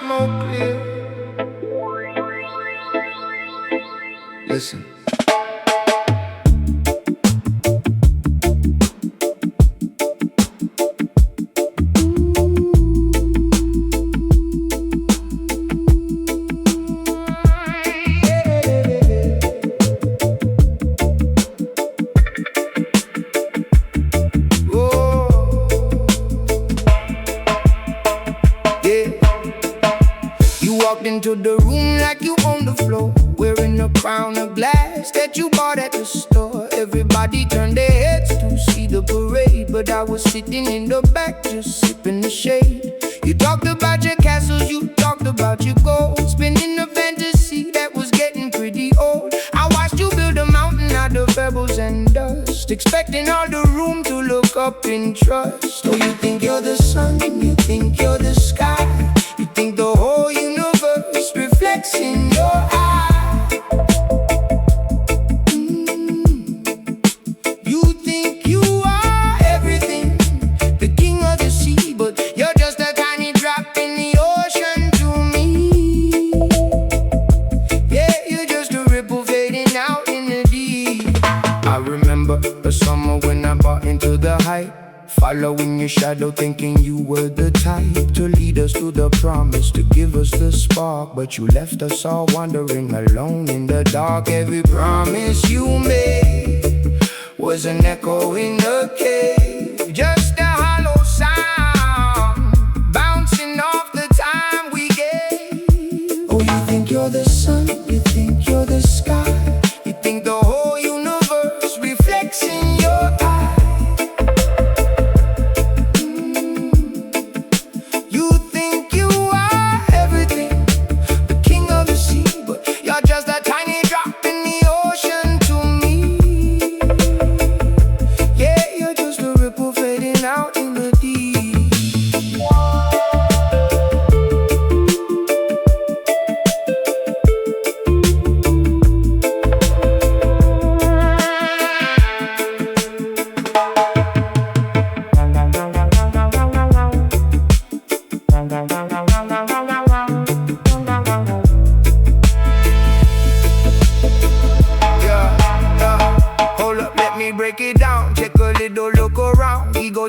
smoke clear. Listen. Into the room like you on the floor, wearing a crown of glass that you bought at the store. Everybody turned their heads to see the parade, but I was sitting in the back just sipping the shade. You talked about your castles, you talked about your gold, spinning a fantasy that was getting pretty old. I watched you build a mountain out of pebbles and dust, expecting all the room to look up in trust. Oh, you think you're the sun, you think you're the sky, you think the whole universe reflects in your eye. You think you are everything, the king of the sea, but you're just a tiny drop in the ocean to me. Yeah, you're just a ripple fading out in the deep. I remember a summer when I bought into the hype, following your shadow, thinking you were the type to lead us to the promise, to give us the spark. But you left us all wandering alone in the dark. Every promise you made was an echo in the cave, just a hollow sound bouncing off the time we gave. Oh, you think you're the sun, you think you're the sky, you think the whole universe reflects in your eyes.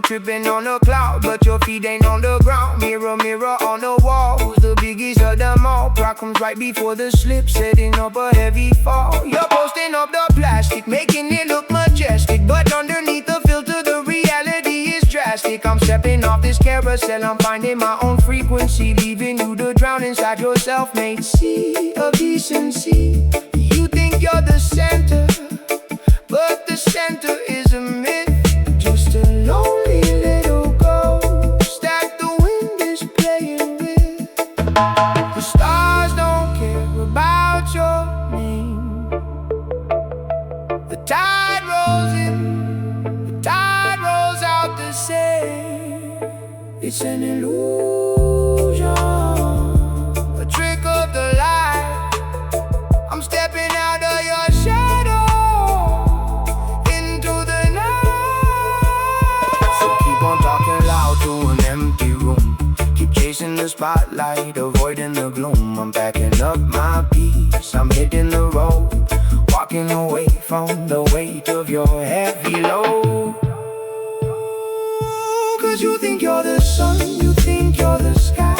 Tripping on a cloud, but your feet ain't on the ground. Mirror, mirror on the wall, who's the biggest of them all? Pride comes right before the slip, setting up a heavy fall. You're posting up the plastic, making it look majestic, but underneath the filter the reality is drastic. I'm stepping off this carousel, I'm finding my own frequency, leaving you to drown inside your self-made sea of decency. You think you're the center, but the center is a myth, just a lonely little ghost that the wind is playing with. The stars don't care about your name. The tide rolls in, the tide rolls out the same. It's an illusion, a trick of the light. I'm stepping out of your shadow into the night. So keep on talking loud to an empty room, keep chasing the spotlight, avoiding the gloom. I'm backing up my peace, I'm hitting the road, walking away from the weight of your heavy load. Cause you think you're the sun, you think you're the sky,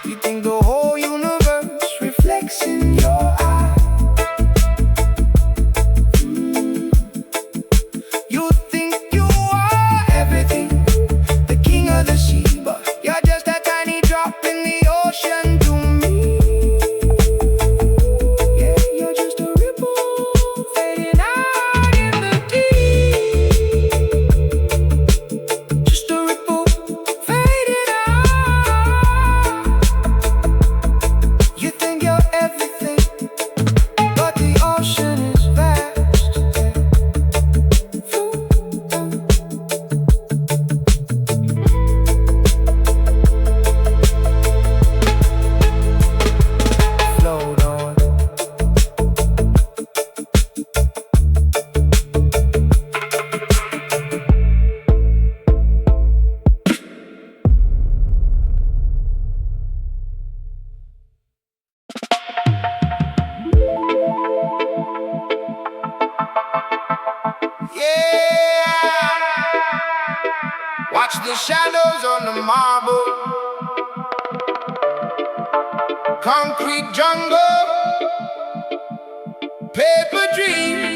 you think the whole universe reflects in your eyes. You think you are everything, the king of the sea, but you're just a tiny drop in the ocean to me. Yeah, you're just a ripple fading out in the deep, just a ripple fading out. Yeah. Watch the shadows on the marble. Concrete jungle. Paper dream.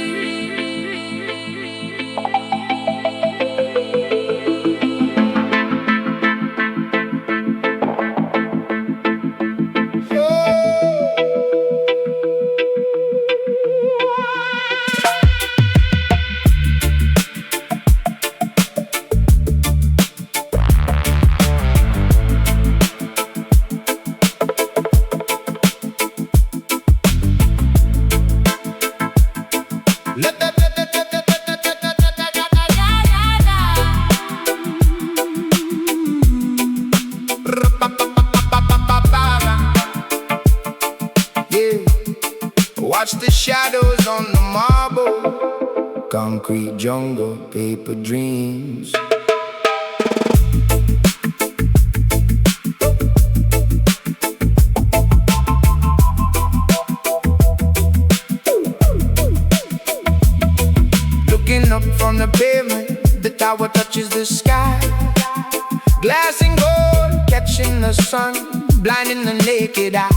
Watch the shadows on the marble. Concrete jungle, paper dreams. Looking up from the pavement, the tower touches the sky. Glass and gold, catching the sun, blinding the naked eye.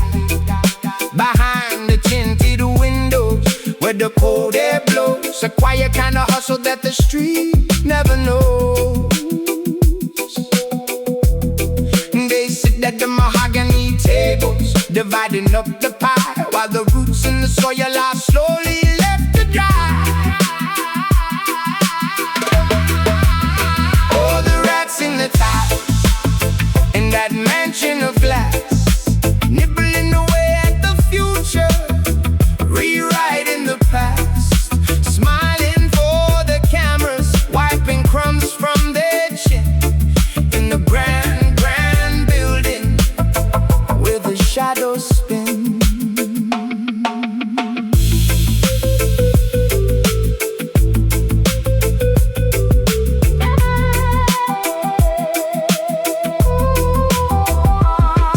Behind the tinted windows, where the cold air blows, a quiet kind of hustle that the street never knows. They sit at the mahogany tables, dividing up the pie, while the roots in the soil are slowly left to dry. Oh, the rats in the tiles, in that mansion of glass, nibbling away at the future, rewriting the past, smiling for the cameras, wiping crumbs from their chin, in the grand, grand building where the shadows spin.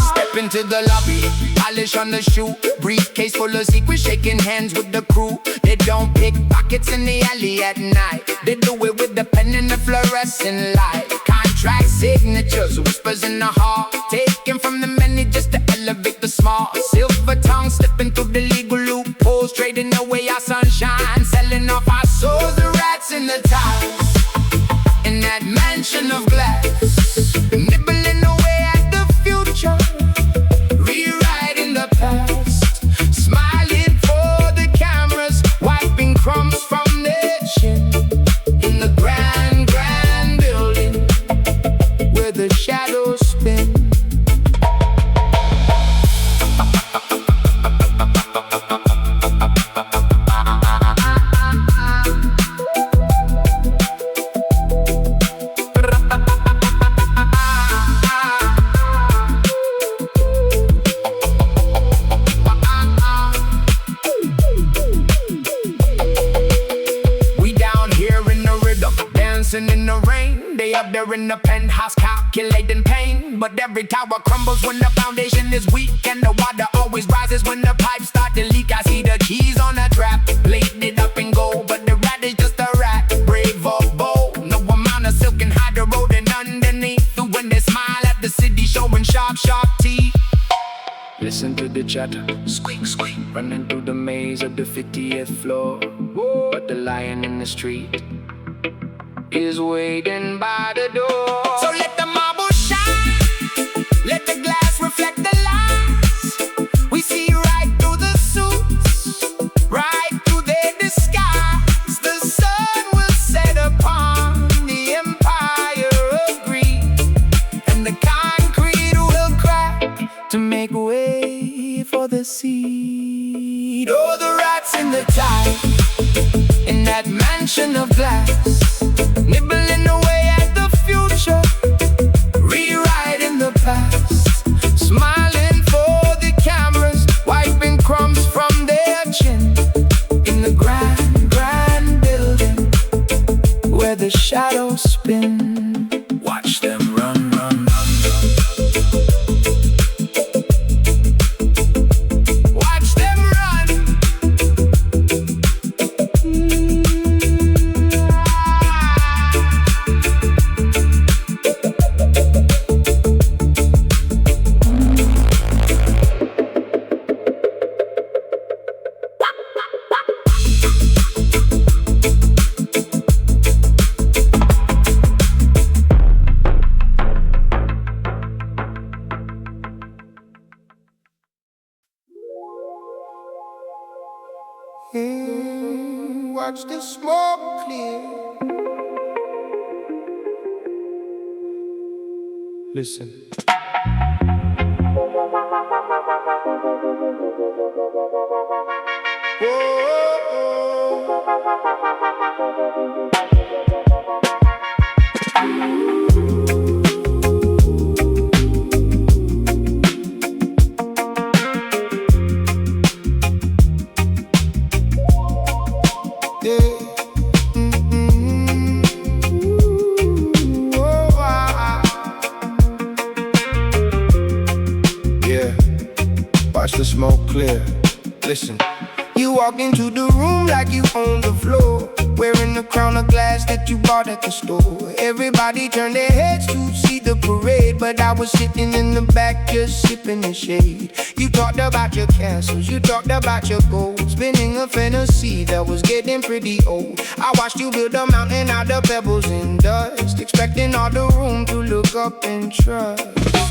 Step into the lobby, polish on the shoe, briefcase full of secrets, shaking hands with the crew. They don't pick pockets in the alley at night. They do it with the pen and the fluorescent light. Contract signatures, whispers in the hall, taken from the many just to elevate the small. Silver tongue slipping through the legal loopholes, trading away our sunshine, selling off our souls. The rats in the tiles, in that mansion of glass, nibbling away at the future, rewriting the past, smiling for the cameras, wiping crumbs from their chin, in the grand, grand building where the shadows spin. In the rain, they up there in the penthouse calculating pain. But every tower crumbles when the foundation is weak, and the water always rises when the pipes start to leak. I see the keys on a trap, plated up in gold, but the rat is just a rat, brave or bold. No amount of silk can hide the road and underneath. When they smile at the city, showing sharp, sharp teeth. Listen to the chatter, squeak, squeak, running through the maze of the 50th floor. But the lion in the street is waiting by the door. So let the marble shine, let the glass reflect the lights. We see right through the suits, right through their disguise. The sun will set upon the empire of greed, and the concrete will crack to make way for the seed. Oh, the rats in the tide, in that mansion of glass, nibbling away at the future, rewriting the past, smiling for the cameras, wiping crumbs from their chin, in the grand, grand building where the shadows spin. Watch them run, run, run. Watch them run. watch the smoke clear. Listen. Watch the smoke clear. Listen. You walk into the room like you own the floor, wearing the crown of glass that you bought at the store. Everybody turned their heads to see the parade, but I was sitting in the back just sipping the shade. You talked about your castles, you talked about your goals, spinning a fantasy that was getting pretty old. I watched you build a mountain out of pebbles and dust, expecting all the room to look up and trust.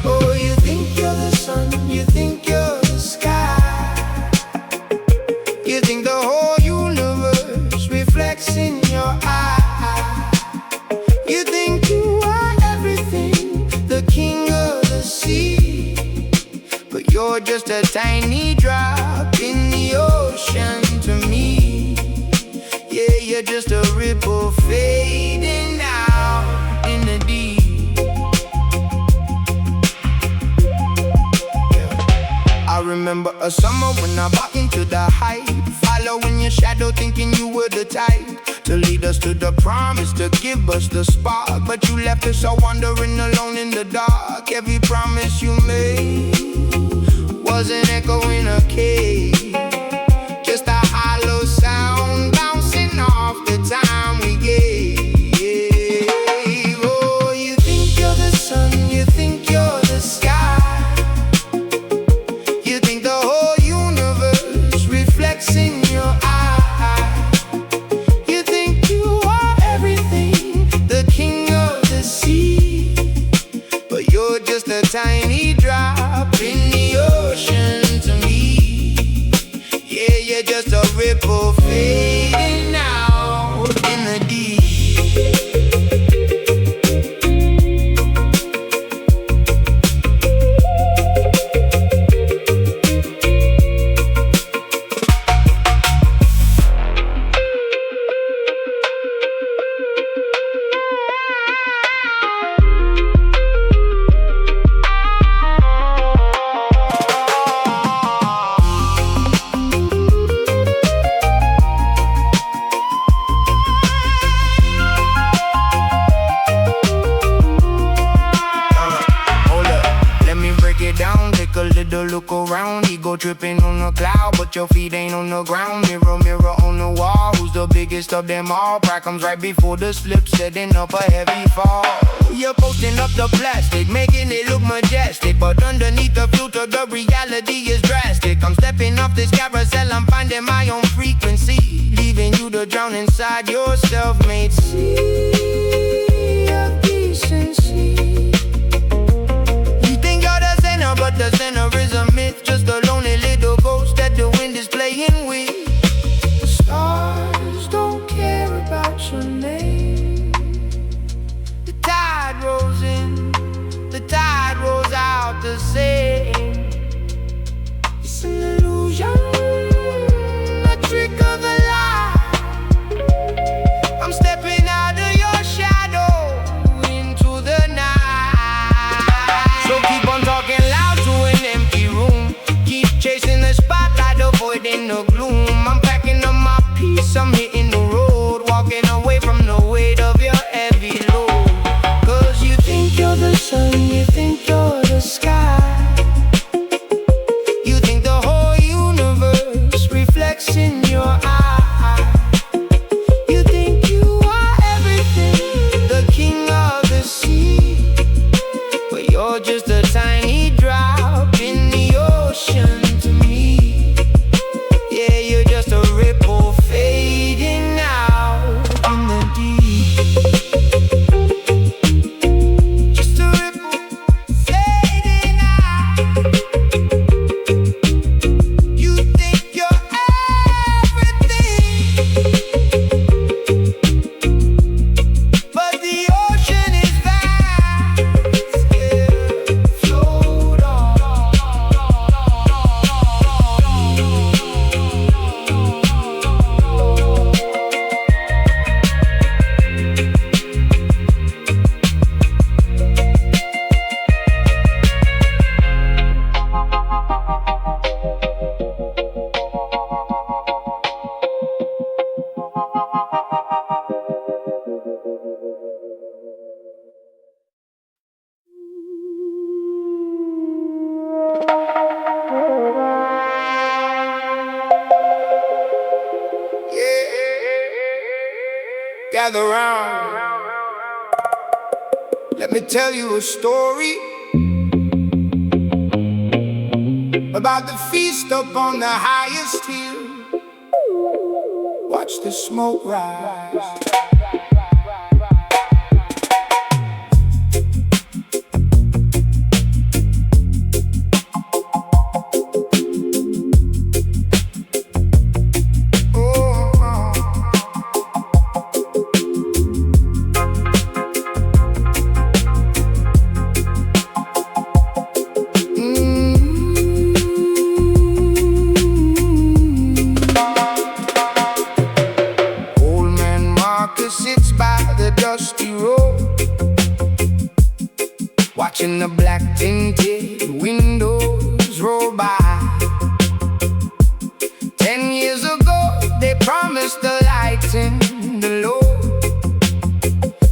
Oh, you think you're the sun, you think you're the sky, you think the whole universe reflects in your eye. You think you are everything, the king of the sea, but you're just a tiny drop in the ocean to me. Yeah, you're just a ripple fading out in the deep. I remember a summer when I bought into the hype, following your shadow thinking you were the type to lead us to the promise, to give us the spark. But you left us all wandering alone in the dark. Every promise you made was an echo in a cave, just a hollow sound bouncing off the time we gave. Oh, you think you're the sun, you think you're the sky, in your eye. You think you are everything, the king of the sea, but you're just a tiny drop in the ocean to me. Yeah, you're just a ripple fading out in the deep. Look around, ego tripping on the cloud, but your feet ain't on the ground. Mirror, mirror on the wall, who's the biggest of them all? Pride comes right before the slip, setting up a heavy fall. You're posting up the plastic, making it look majestic, but underneath the filter, the reality is drastic. I'm stepping off this carousel, I'm finding my own frequency, leaving you to drown inside your self-made sea of decency. But the center is a myth, just a lonely little ghost that the wind is playing with. The stars don't care about your name. The tide rolls in, the tide rolls out the same. It's an illusion, a trick of the light. I'm stepping out of gather round. Let me tell you a story about the feast up on the highest hill. Watch the smoke rise. Sits by the dusty road, watching the black tinted windows roll by. 10 years ago, they promised the light in the load.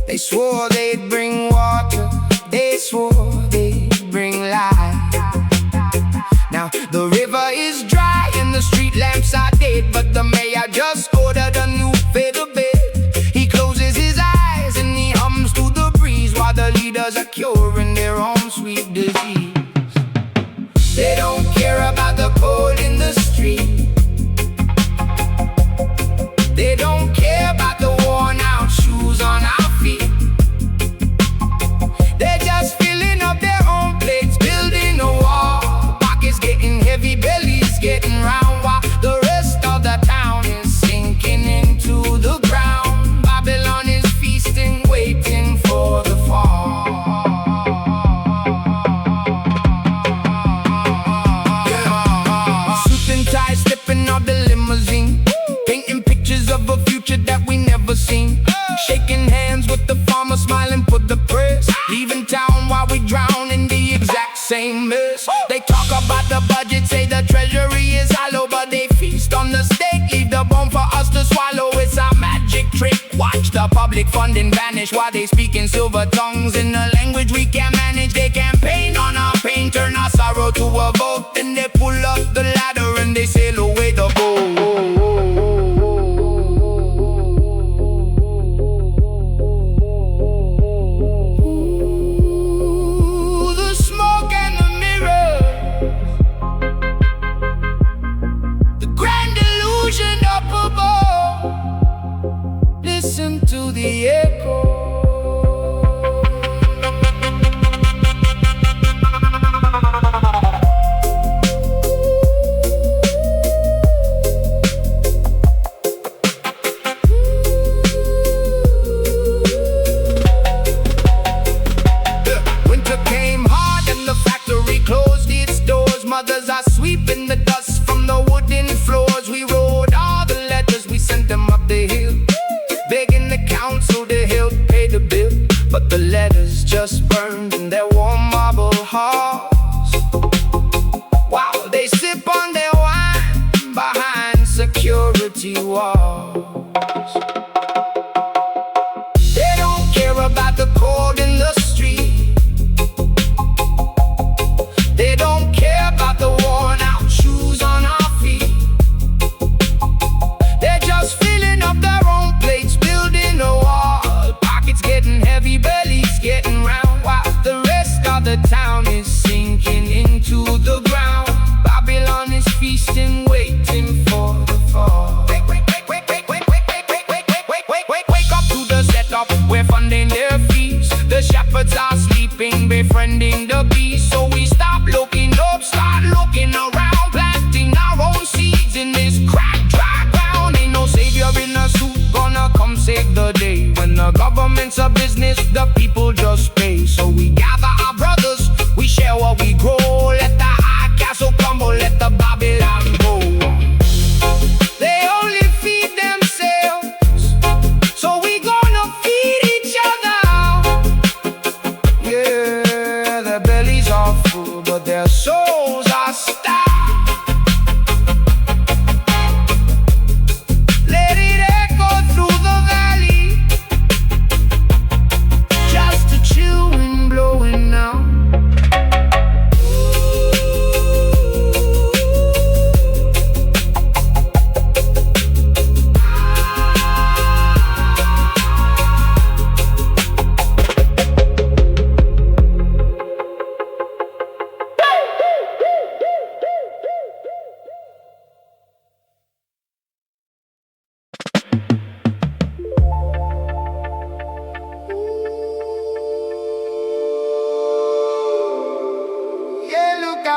They swore they'd bring water, they swore they'd bring light. Now the river is dry and the street lamps are dead, but the mayor just ordered a new feather bed. The leaders are curing their own sweet disease. They don't care about the cold in the street. They don't care about the worn out shoes on our feet. They're just filling up their own plates, building a wall. Pockets getting heavy, bellies getting round, while the rest of the town is sinking into the ground. Babylon is feasting, waiting for the that we never seen. Shaking hands with the farmer, smiling for the press. Leaving town while we drown in the exact same mess. They talk about the budget, say the treasury is hollow, but they feast on the steak, leave the bone for us to swallow. It's a magic trick. Watch the public funding vanish while they speak in silver tongues in a language we can't manage. They campaign on our pain, turn our sorrow to a vote. Then they pull up the ladder and they sail away the boat. Listen to the echo. Winter came hard and the factory closed its doors. Mothers are sweeping the dust from the wooden floors. We wrote all the letters, we sent them up the hill, begging the council to help pay the bill. But the letters just burned in their warm marble halls, while they sip on their wine behind security walls. They don't care about the cold in the street. They don't care about the worn out shoes on our feet. They're just filling up their own plates, building a wall. Pockets getting heavy, bellies getting round, while the rest of the town is sinking into the ground. Babylon is feasting, waiting for the fall. Wake up to the setup, we're funding their fees. The shepherds are sleeping, befriending the beast. So we stop looking up, start looking around, planting our own seeds in this cracked, dry ground. Ain't no savior in a suit gonna come save the day. When the government's a business, the people just pay. So we gather our brothers, we share what we grow. Let the high castle crumble, let the Babylon go. They only feed themselves, so we gonna feed each other. Yeah, their bellies are full, but their souls are starved. Let it echo through the valley.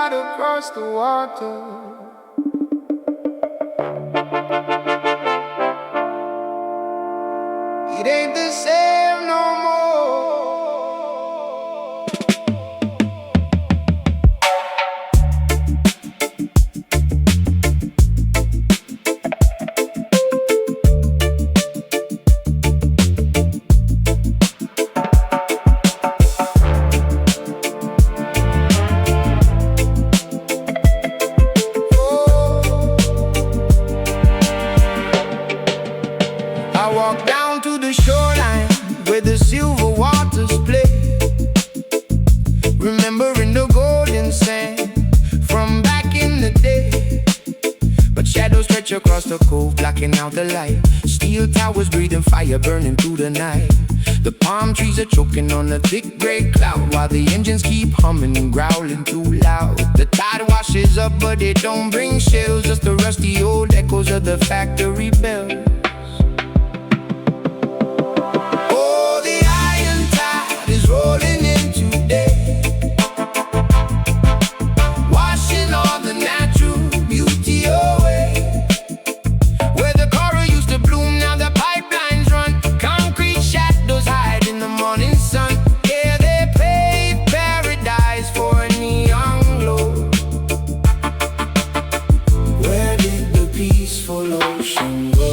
right across the water. It ain't the same no more. I walk down to the shoreline where the silver waters play, remembering the golden sand from back in the day. But shadows stretch across the cove, blocking out the light. Steel towers breathing fire, burning through the night. The palm trees are choking on a thick gray cloud, while the engines keep humming and growling too loud. The tide washes up, but it don't bring shells, just the rusty old echoes of the factory bells. Rolling in today, washing all the natural beauty away. Where the coral used to bloom, now the pipelines run. Concrete shadows hide in the morning sun. Yeah, they paved paradise for a neon glow. Where did the peaceful ocean go?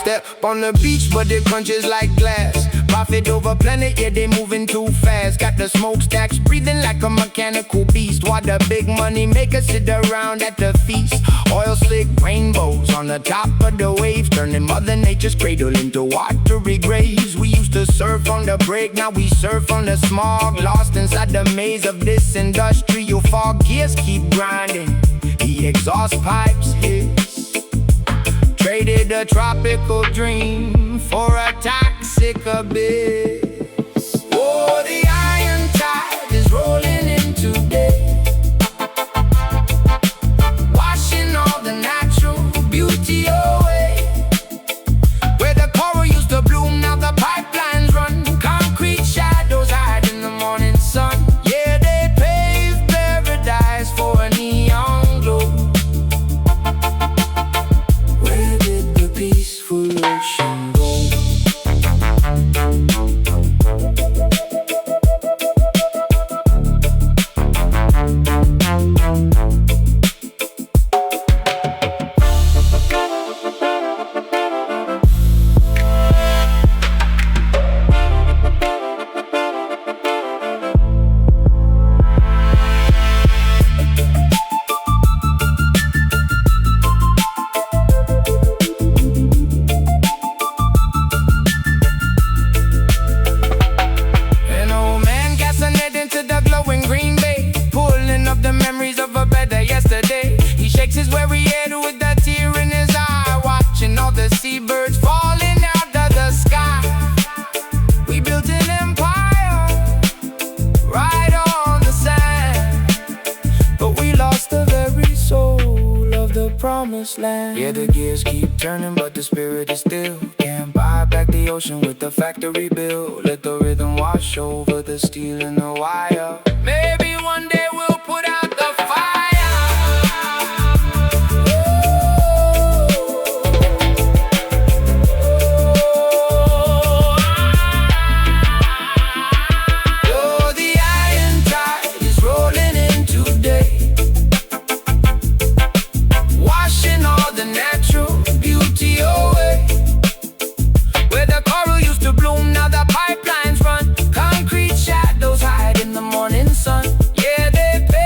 Step on the beach, but it crunches like glass. Profit over planet, yeah, they moving too fast. Got the smokestacks breathing like a mechanical beast, while the big money makers sit around at the feast. Oil slick rainbows on the top of the waves, turning Mother Nature's cradle into watery graves. We used to surf on the break, now we surf on the smog. Lost inside the maze of this industrial fog. Gears keep grinding, the exhaust pipes hiss. Traded a tropical dream for a toxic abyss. Oh, the iron tide is rolling in today, washing all the natural beauty away. Where the coral used to bloom, now the pipelines run. Concrete shadows hide in the morning sun. Yeah, they paved paradise for a neon glow. Peaceful ocean go? Yesterday, he shakes his weary head with a tear in his eye, watching all the seabirds falling out of the sky. We built an empire right on the sand, but we lost the very soul of the promised land. Yeah, the gears keep turning, but the spirit is still. Can't buy back the ocean with the factory bill. Let the rhythm wash over the steel and the wire. Maybe one day we'll put out the fire. Pipelines run, concrete shadows hide in the morning sun. Yeah, they pay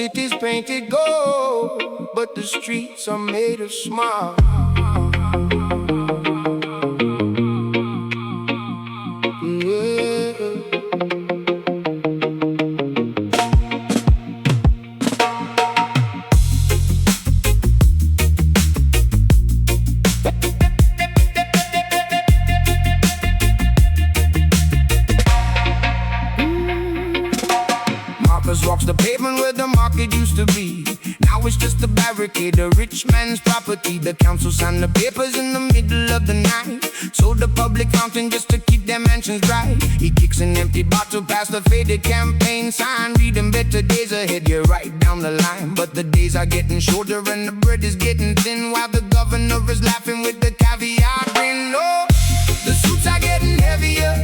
city's painted gold, but the streets are made of smog. Walks the pavement where the market used to be. Now it's just a barricade, a rich man's property. The council signed the papers in the middle of the night, sold the public fountain just to keep their mansions dry. He kicks an empty bottle past the faded campaign sign, reading better days ahead, you're right down the line. But the days are getting shorter and the bread is getting thin, while the governor is laughing with the caviar grin. Oh, the suits are getting heavier,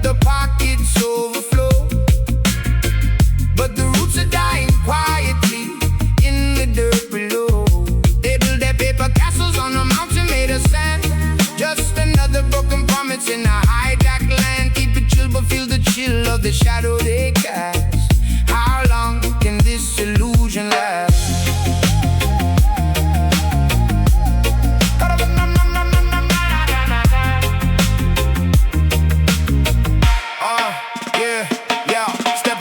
the pockets overflow, but the roots are dying quietly in the dirt below. They build their paper castles on a mountain made of sand, just another broken promise in a hijacked land. Keep it chill but feel the chill of the shadow they cast. How long can this illusion last?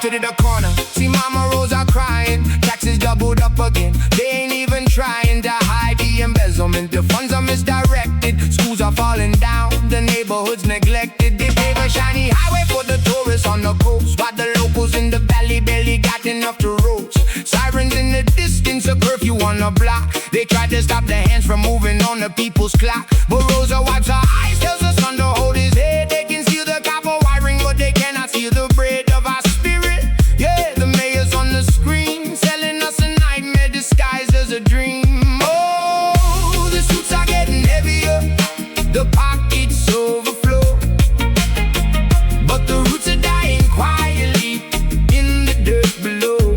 To the corner, see Mama Rosa crying. Taxes doubled up again, they ain't even trying to hide the embezzlement. The funds are misdirected, schools are falling down, the neighborhood's neglected. They pave a shiny highway for the tourists on the coast, while the locals in the valley barely got enough to roast. Sirens in the distance, a curfew on the block. They tried to stop the hands from moving on the people's clock, but Rosa wipes her eyes, tells her son to hold his head. They can see the copper wiring, but they cannot see the bread of our spirit. Yeah, the mayor's on the screen, selling us a nightmare disguised as a dream. Oh, the suits are getting heavier, the pockets overflow, but the roots are dying quietly in the dirt below.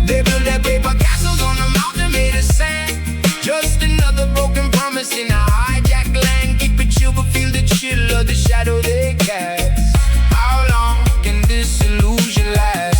They build their paper castles on a mountain made of sand, just another broken promise in a hijacked land. Keep it chill but feel the chill of the shadow they cast. How long can this illusion last?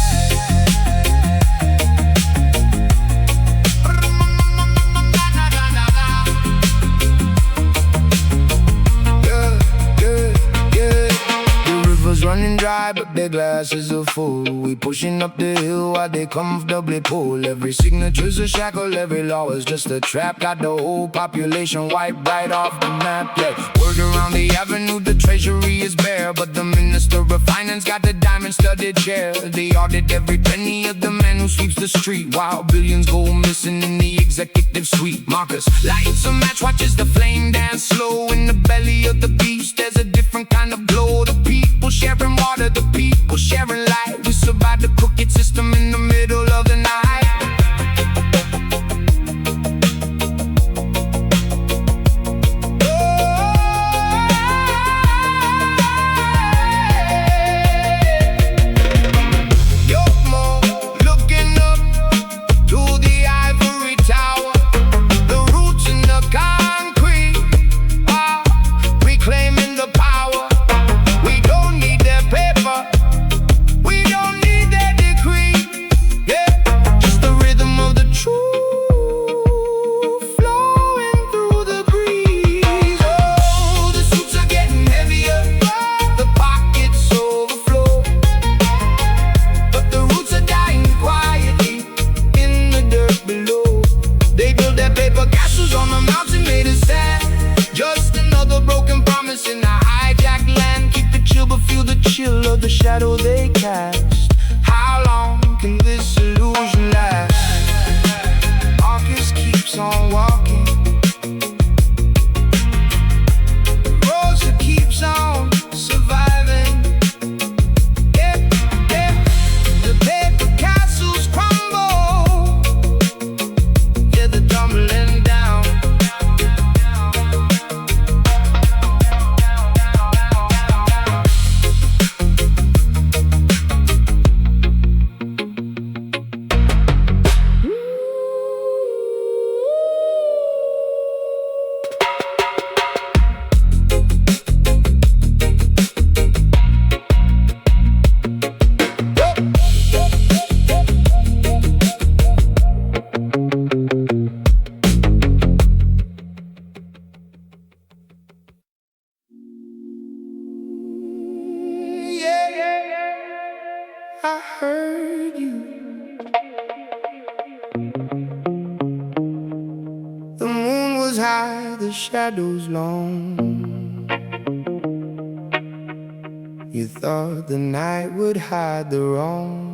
Running dry, but their glasses are full. We pushing up the hill while they comfortably pull. Every signature's a shackle, every law is just a trap. Got the whole population wiped right off the map. Yeah, word around the avenue, the treasury is bare, but the minister of finance got the diamond-studded chair. They audit every penny of the man who sweeps the street, while billions go missing in the executive suite. Marcus lights a match, watches the flame dance slow. In the belly of the beast, there's a different kind of glow. The people sharing water, the people sharing light. We survived the crooked system in the middle of the night. high, the shadows long. You thought the night would hide the wrong.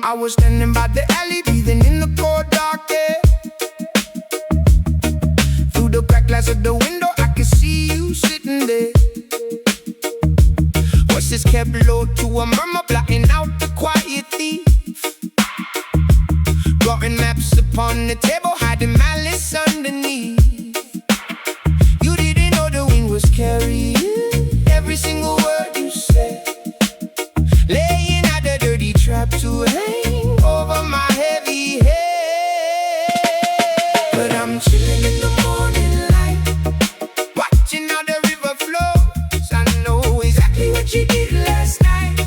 I was standing by the alley, breathing in the cold dark air. Through the cracked glass of the window, I could see you sitting there. Voices kept low to a murmur, blotting out the quiet thief. Drawing maps upon the table, hiding malice underneath. You didn't know the wind was carrying every single word you said, laying out the dirty trap to hang over my heavy head. But I'm chilling in the morning light, watching how the river flows. I know exactly what you did last night.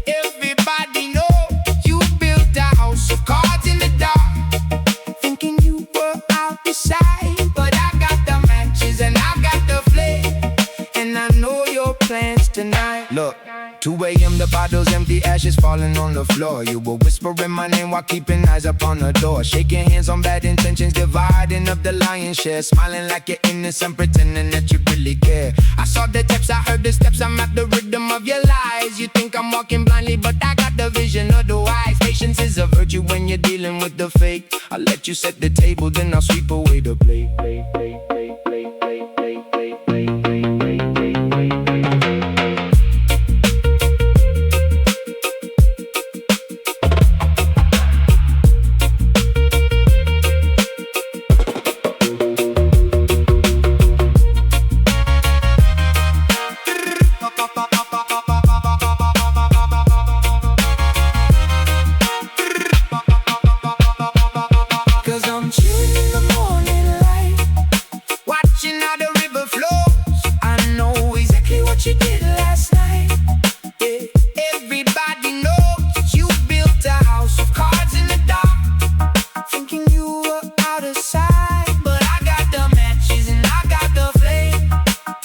Everybody knows you built a house of cards in the dark, thinking you were out the side. But I got the matches and I got the flame, and I know your plans tonight. Look, 2 a.m. the bottle's empty, ashes falling on the floor. You were whispering my name while keeping eyes up on the door, shaking hands on bad intentions, dividing up the lion's share, smiling like you're innocent, pretending that you really care. I saw the text, I heard the steps, I'm at the rhythm of your lies. You think I'm walking blindly, but I got the vision of the wise. Patience is a virtue when you're dealing with the fake. I'll let you set the table, then I'll sweep away the plate. You did last night. Yeah. Everybody knows you built a house of cards in the dark, thinking you were out of sight. But I got the matches and I got the flame,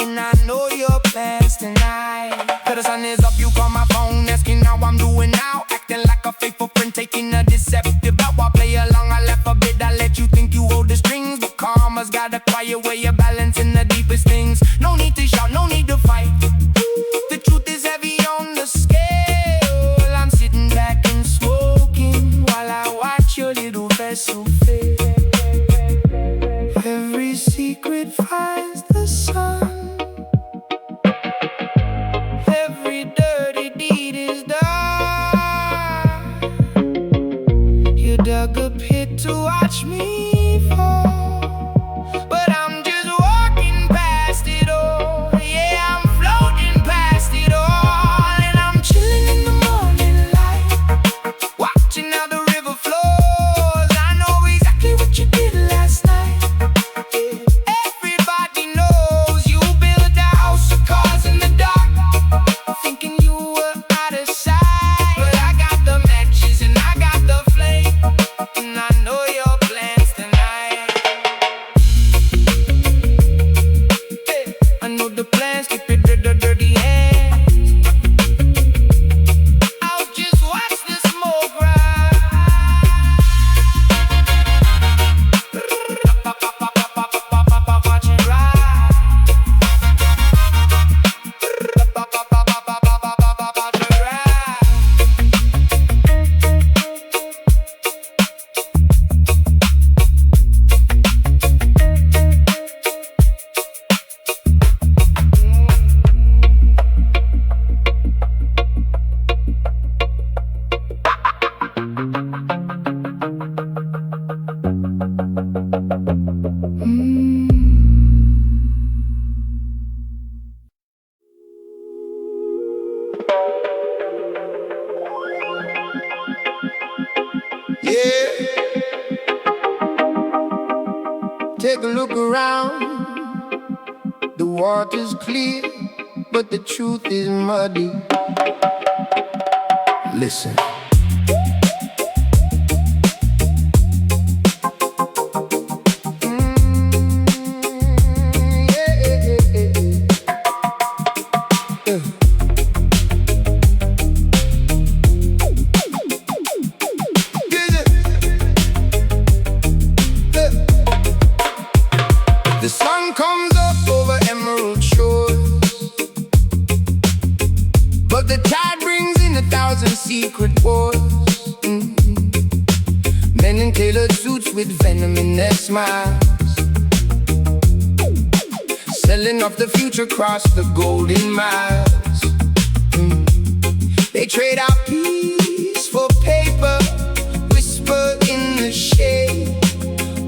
and I know your plans tonight. Cause the sun is up, you call my phone, asking how I'm doing now, acting like a faithful friend, taking a deceptive bow. I'll play along, I laugh a bit, I let you think you hold the strings, but karma's got a quiet way of balancing the deepest things. No need to shout, no need to fight. The truth is heavy on the scale. I'm sitting back and smoking while I watch your little vessel fail. Every secret finds the sun, every dirty deed is done. You dug a pit to watch me fall, but I'm just walking past it all. Yeah, I'm floating past it all, and I'm chilling in the morning light, watching how the river flows. I know exactly what you did last night. Yeah. Everybody knows you built a house of cards in the dark, thinking you were out of sight. But I got the matches and I got the flame, and I know your plans tonight. Hey, I know the plans, keep it dirty hands. I'll just watch the smoke rise. Watch it rise. Watch it rise. Yeah, take a look around. The water's clear, but the truth is muddy. Listen. The sun comes up over emerald shores, but the tide brings in 1,000 secret wars. Men in tailored suits with venom in their smiles, selling off the future across the golden miles. They trade out peace for paper, whisper in the shade.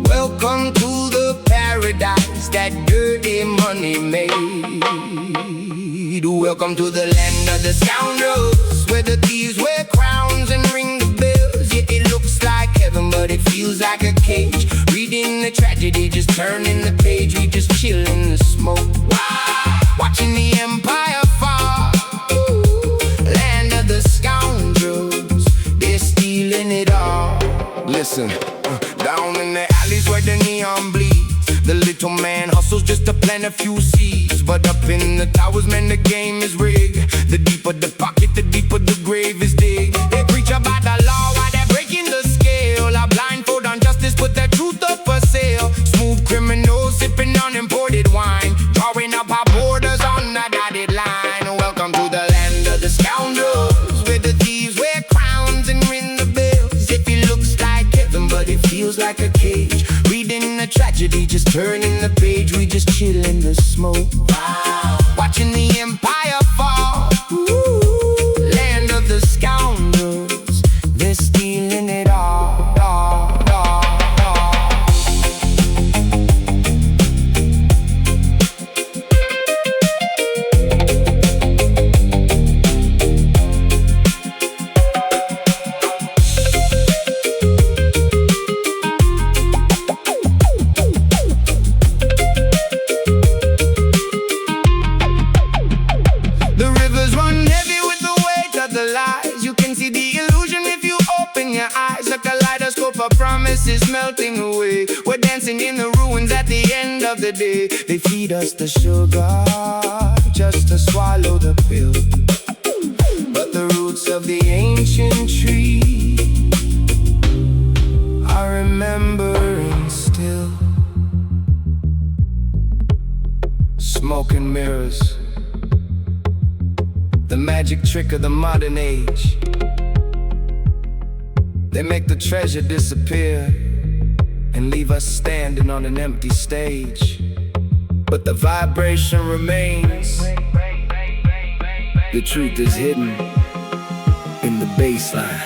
Welcome to the paradise that dirty money made. Welcome to the land of the scoundrels, where the thieves wear crowns and ring the bells. Yeah, it looks like heaven, but it feels like a cage. Reading the tragedy, just turning the page. We just chill in the smoke, watching the empire fall. Land of the scoundrels, they're stealing it all. Listen, down in the alleys where the neon bleeds, the little man hustles just to plant a few seeds. But up in the towers, man, the game is rigged. The deeper the pocket, the deeper the grave is dig. They preach about the law while they're breaking the scale. A blindfold on justice, put their truth up for sale. Smooth criminals sipping on imported wine, drawing up our borders on the dotted line. Welcome to the land of the scoundrels, where the thieves wear crowns and ring the bells. If it looks like heaven, but it feels like a cage. Reading the tragedy, just turning the page. We just chill in the smoke, watching the empire fall. Land of the scoundrels, they're stealing it all. Promises melting away. We're dancing in the ruins at the end of the day. They feed us the sugar just to swallow the pill, but the roots of the ancient tree are remembering still. Smoke and mirrors, the magic trick of the modern age. They make the treasure disappear and leave us standing on an empty stage. But the vibration remains. The truth is hidden in the bass line.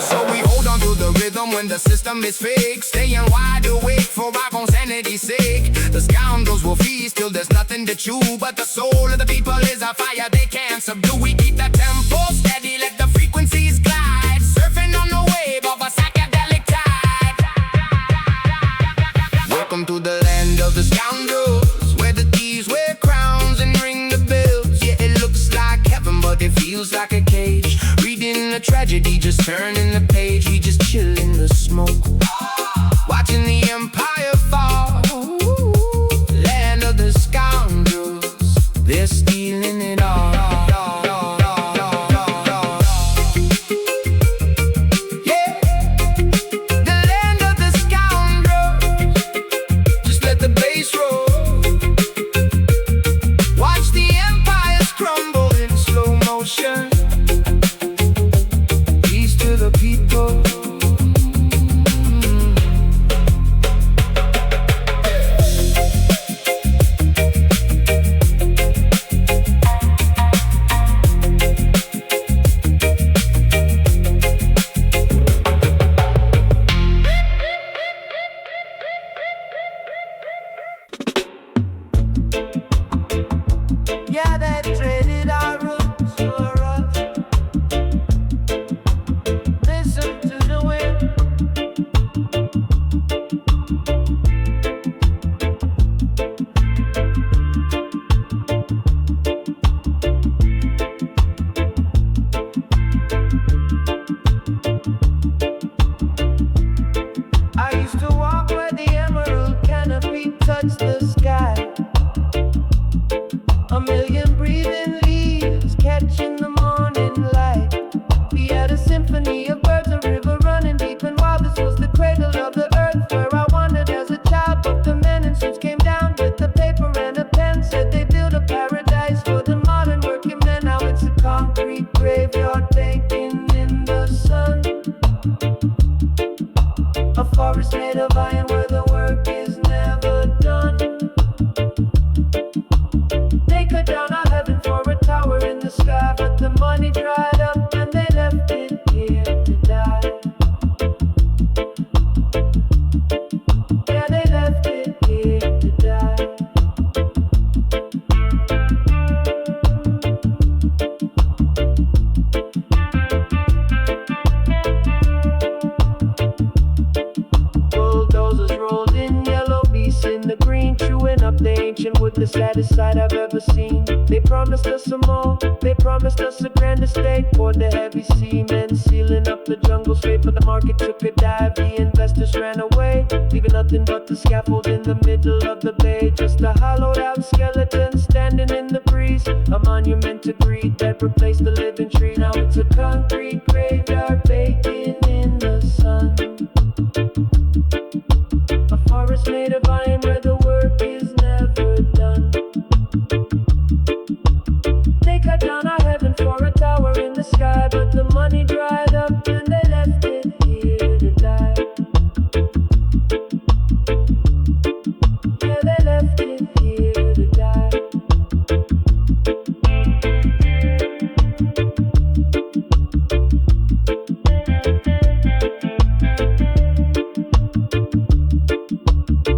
So we hold on to the rhythm when the system is fake, staying wide awake for our own sanity's sake. The scoundrels will feast till there's nothing to chew, but the soul of the people is a fire they can't subdue. We keep the tempo steady, let the frequencies glide, surfing on the wave of a psychedelic tide. Welcome to the land of the scoundrels, where the thieves wear crowns and ring the bells. Yeah, it looks like heaven, but it feels like a cage. Reading the tragedy, just turning the page. We just chill in the smoke, watching the empire fall. Land of the scoundrels, they're stealing it all. floods the sky. A million breathing leaves catching the morning light. We had a symphony of birds, a river running deep and wild. This was the cradle of the earth where I wandered as a child. But the men in suits came down with the paper and a pen, said they built a paradise for the modern working men. Now it's a concrete graveyard baking in the sun. A forest made of iron where the work is never done. They cut down our heaven for a tower in the sky, but the money dried up and they left it here to die. Yeah, they left it here to die. Bulldozers rolled in, yellow beasts in the green, chewing up the ancient wood, the saddest sight I've ever seen. They promised us some more, they promised us a grand estate. Poured the heavy cement, sealing up the jungle straight, but the market took a dive. The investors ran away, leaving nothing but the scaffold in the middle of the bay. Just a hollowed out skeleton standing in the breeze, a monument to greed that replaced the living tree. Now it's a concrete graveyard baking in the sun. A forest made of iron where the work is never done. They cut down our heaven for a tower in the sky, but the money dried up and they left it here to die. Yeah, they left it here to die.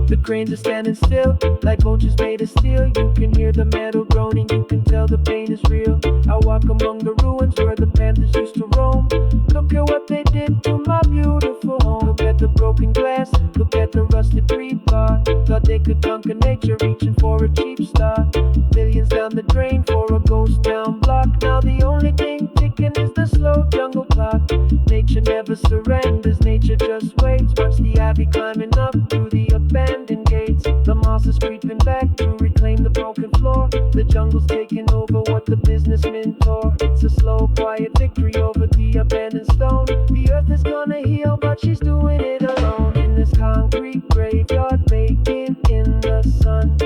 The cranes are standing still, like vultures made of steel. You can hear the metal groaning, you can tell the pain is real. I walk among the ruins where the panthers used to roam. Look at what they did to my beautiful home. Look at the broken glass, look at the rusted rebar. Thought they could conquer nature, reaching for a cheap start. Millions down the drain for a ghost town block. Now the only thing ticking is the slow jungle clock. Nature never surrenders, nature just waits. Watch the ivy climbing up through the abandoned gates. The moss is creeping back to reclaim the broken floor. The jungle's taking over what the businessmen tore. It's a slow, quiet victory over the abandoned stone. The earth is gonna heal, but she's doing it alone. In this concrete graveyard baking in the sun.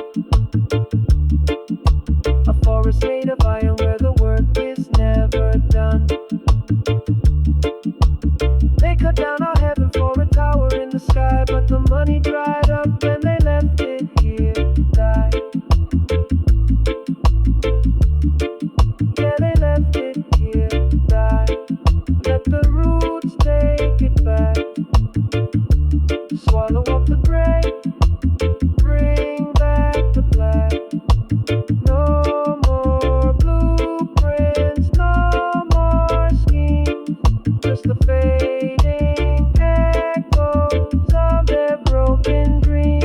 A forest made of iron where the work is never done. They cut down our heaven for a tower in the sky, but the money dried up and they left it here to die. Yeah, they left it here to die. Let the roots take it back. Swallow up the gray, bring back the black. No more blueprints, no more schemes, just the fading echoes of their broken dreams.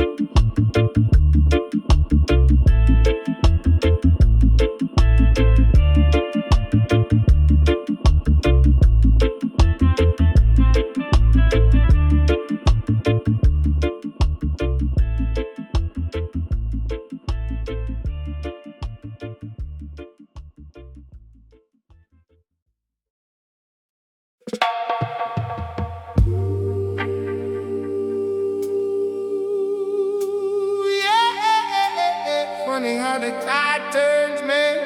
Funny how the tide turns, man.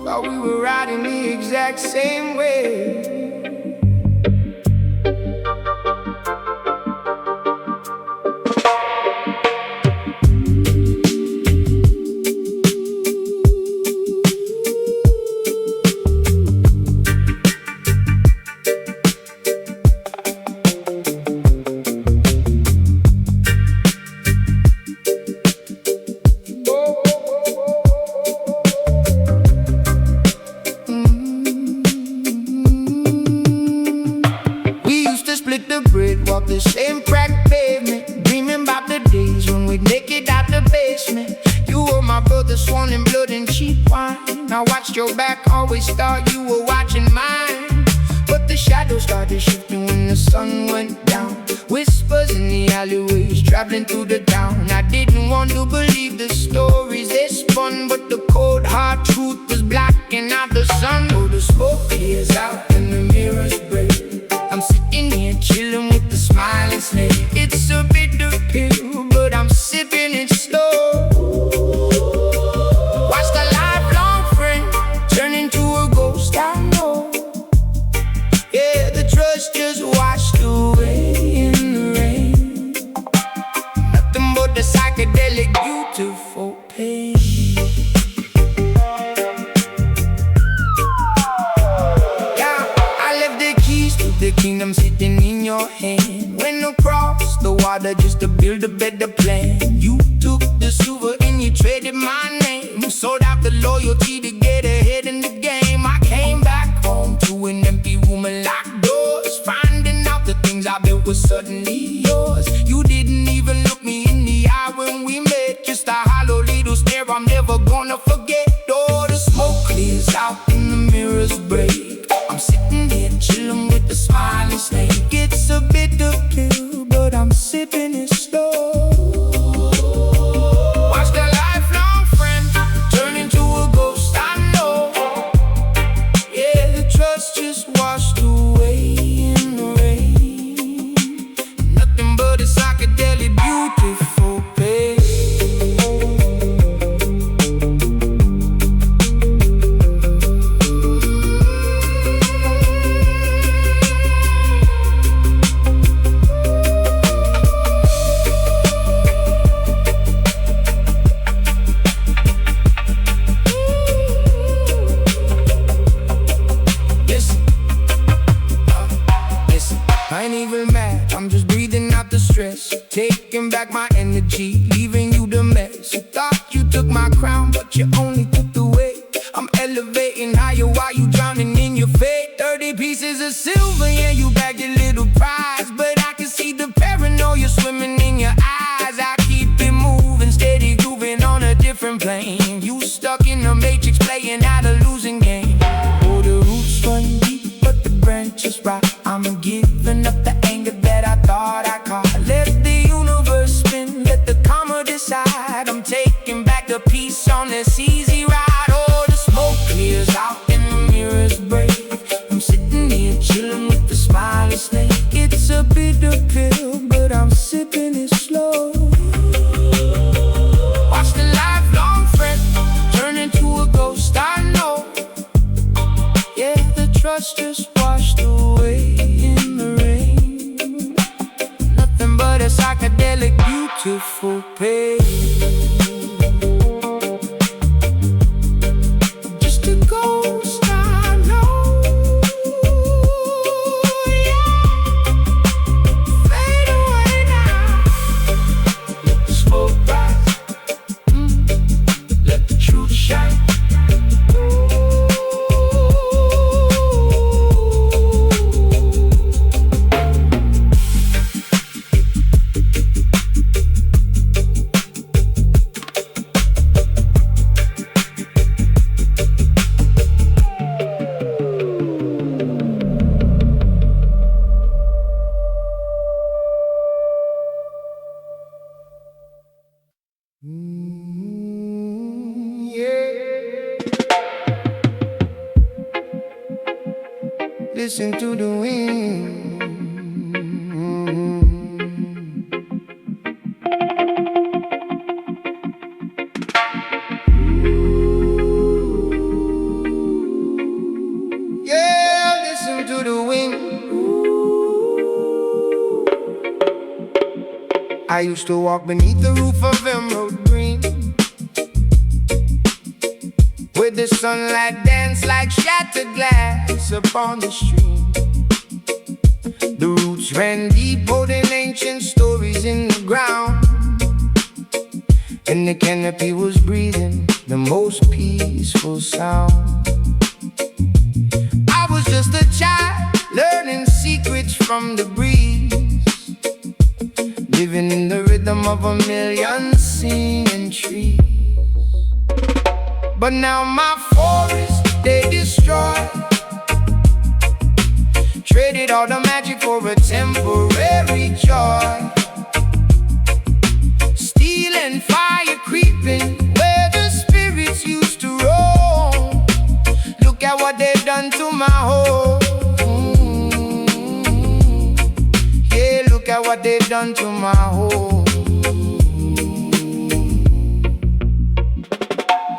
Thought we were riding the exact same way. Walk the same cracked pavement, dreaming about the days when we'd make it out the basement. You were my brother, sworn in blood and cheap wine. I watched your back, always thought you were watching mine. But the shadows started shifting when the sun went down. Whispers in the alleyways, traveling through the town. I didn't want to believe the stories they spun, but the cold hard truth was blacking out the sun. Oh, the smoke clears out and the mirrors break. I'm sitting here chilling with the smiling snake. It's a bitter pill, but I'm sipping it slow. Watch the lifelong friend turn into a ghost, I know. Yeah, the trust just washed away in the rain. Nothing but the psychedelic beautiful pain. Yeah, I left the keys to the kingdom sitting in your hand. Went across the water just to build a better plan. You took the silver and you traded my name. Sold out the loyalty to get ahead in the game. I came back home to an empty room and locked doors, finding out the things I built were suddenly yours. You didn't even look me in the eye when we met, just a hollow little stare I'm never gonna forget. Oh, the smoke clears out and the mirrors break. I'm sitting here chilling with the smiling snake. It's a bitter pill, but I'm sipping it slow. Watch the lifelong friend turn into a ghost, I know. Yeah, the trust just washed away in the rain. Nothing but a psychedelic beautiful pain. I ain't even mad, I'm just breathing out the stress, taking back my energy, leaving you the mess. You thought you took my crown, but you only took the weight. I'm elevating higher while you drowning in your fate. 30 pieces of silver, yeah, you bagged your little prize, but I can see the paranoia swimming in your eyes. I keep it moving, steady grooving on a different plane. You stuck in the matrix, playing out a losing game. Oh, the roots run deep, but the branches rot. I'm giving up the anger that I thought I caught. Let the universe spin, let the karma decide. I'm taking back the peace on this easy ride. Oh, the smoke clears out and the mirrors break. I'm sitting here chilling with the smiling snake. It's a bitter pill, but I'm sipping it slow. Watch the lifelong friend turn into a ghost, I know. Yeah, the trust just washed away in the rain. Nothing but a psychedelic beautiful pain. Just a ghost, I know. Yeah. Fade away now. Let the smoke rise. Let the truth shine. Listen to the wind. Yeah, listen to the wind. I used to walk beneath the roof of emerald green, where the sunlight danced like shattered glass upon the stream. The roots ran deep, holding ancient stories in the ground, and the canopy was breathing the most peaceful sound. I was just a child, learning secrets from the breeze, living in the rhythm of a million singing trees. But now my forests, they destroy, Traded all the magic for a temporary joy. Steel and fire creeping where the spirits used to roam. Look at what they've done to my home. Yeah, look at what they've done to my home.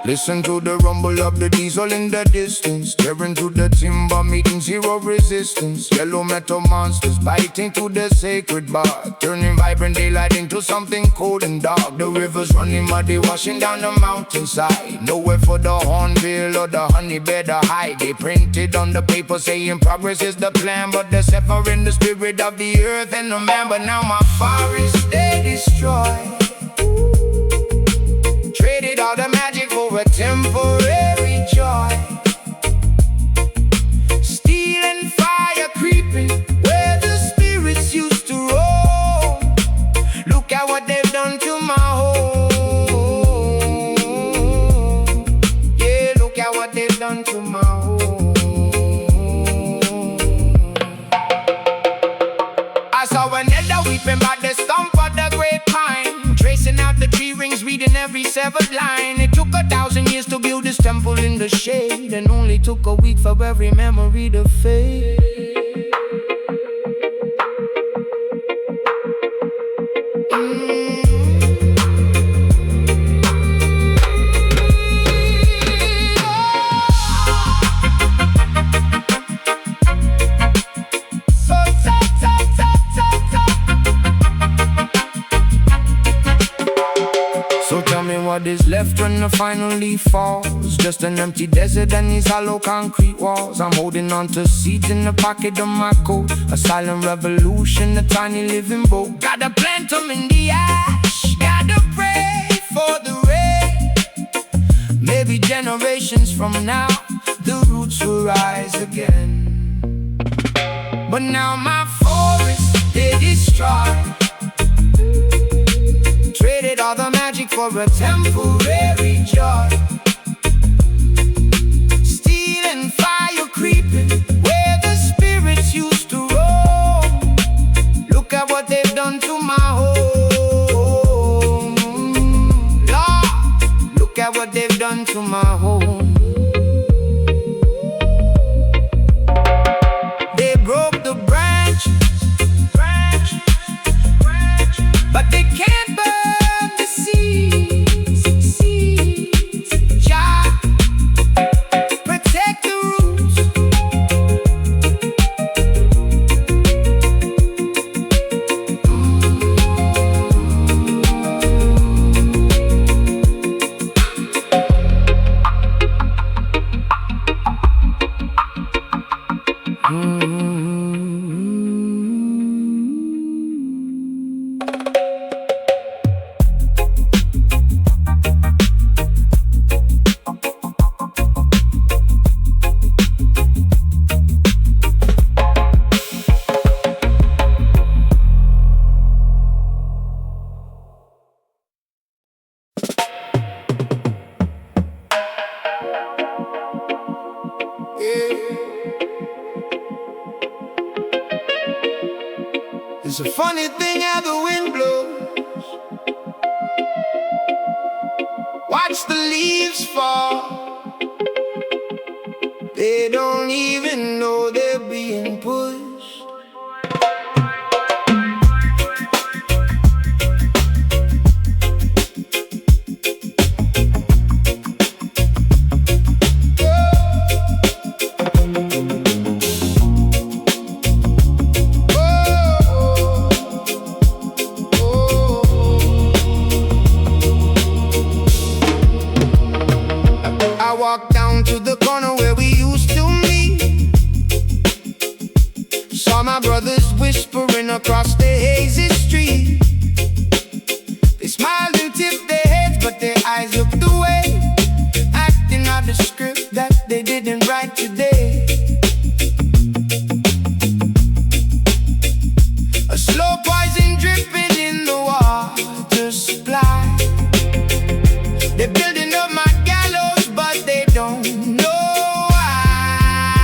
Listen to the rumble of the diesel in the distance, tearing through the timber, meeting zero resistance. Yellow metal monsters biting to the sacred bark, turning vibrant daylight into something cold and dark. The rivers running muddy, washing down the mountainside. Nowhere for the hornbill or the honeybee to hide. They printed on the paper saying progress is the plan, but they're severing the spirit of the earth and the man. But now my forests they destroy. Traded all the magic for a temporary joy. Steel and fire creeping where the spirits used to roam. Look at what they've done to my home. Yeah, look at what they've done to my home. I saw an elder weeping by the stump of the great pine, tracing out the tree rings, reading every severed line. It took 1,000 years to build this temple in the shade, and only took a week for every memory to fade. So tell me what is left when the final leaf falls. Just an empty desert and these hollow concrete walls. I'm holding on to seeds in the pocket of my coat. A silent revolution, a tiny living boat. Gotta plant them in the ash, gotta pray for the rain. Maybe generations from now, the roots will rise again. But now my forests, they destroy. Traded all the magic for a temporary joy. Steel and fire creeping where the spirits used to roam. Look at what they've done to my home. Lord, look at what they've done to my home. They broke the branch, but they can't burn. It's a funny thing how the wind blows. Watch the leaves fall. They don't even know they're being pushed. I walked down to the corner where we used to meet. Saw my brothers whispering across the hazy street. They smiled and tipped their heads, but their eyes looked away, acting out the script that they didn't write today. A slow poison dripping in the water supply. They're building up my gallows, but they don't know why.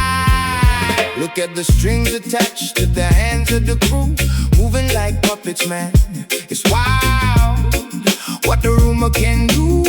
Look at the strings attached to the hands of the crew, moving like puppets, man. It's wild what the rumor can do.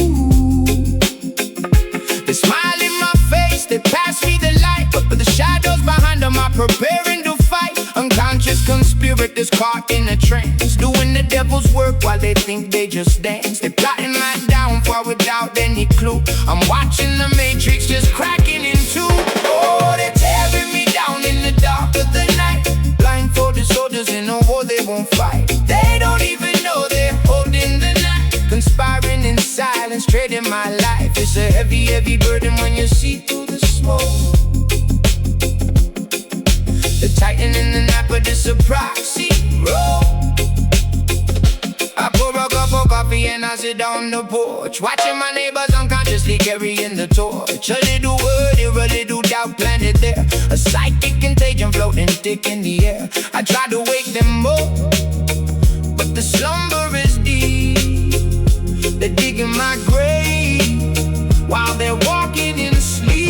They smile in my face, they pass me the light, but the shadows behind them are preparing to fight. Unconscious conspirators caught in a trance, doing the devil's work while they think they just dance. They're plotting my downfall without any clue. I'm watching the matrix just cracking in two. Oh, they're tearing me down in the dark of the night. Blindfolded soldiers in a war they won't fight. They don't even know they're holding the knife, conspiring in silence, trading my life. It's a heavy, heavy burden when you see through the smoke. The titan in the night, but it's a proxy roll. I pour a cup of coffee and I sit on the porch, watching my neighbors unconsciously carrying the torch. A little word here, a little doubt planted there, a psychic contagion floating thick in the air. I try to wake them up, but the slumber is deep. They're digging my grave while they're walking in sleep.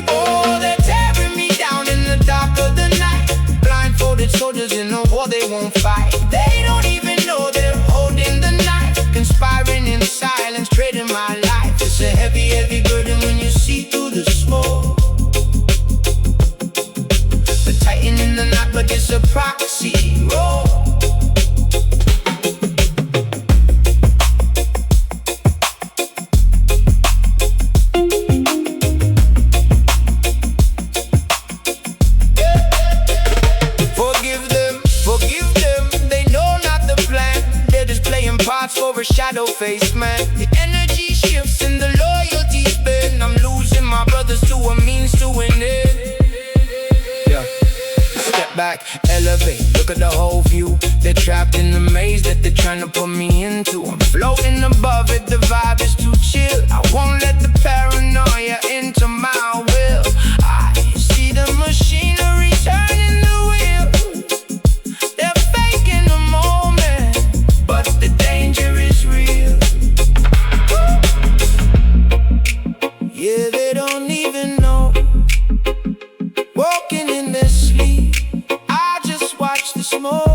Oh, they're tearing me down in the dark of the night. Blindfolded soldiers in a war they won't fight. They don't even know they're holding the knife, conspiring in silence, trading my life. It's a heavy, heavy burden when you see through the smoke. The titan in the night, but it's a proxy roll. For a shadow face, man. The energy shifts and the loyalty's been. I'm losing my brothers to a means to an end. Yeah. Step back, elevate, look at the whole view. They're trapped in the maze that they're trying to put me into. I'm floating above it, the vibe is too chill. I won't let the paranoia into my will. I see the machinery turning the wheel. They're faking the moment, but the danger is real. Yeah, they don't even know. Walking in their sleep, I just watch the smoke.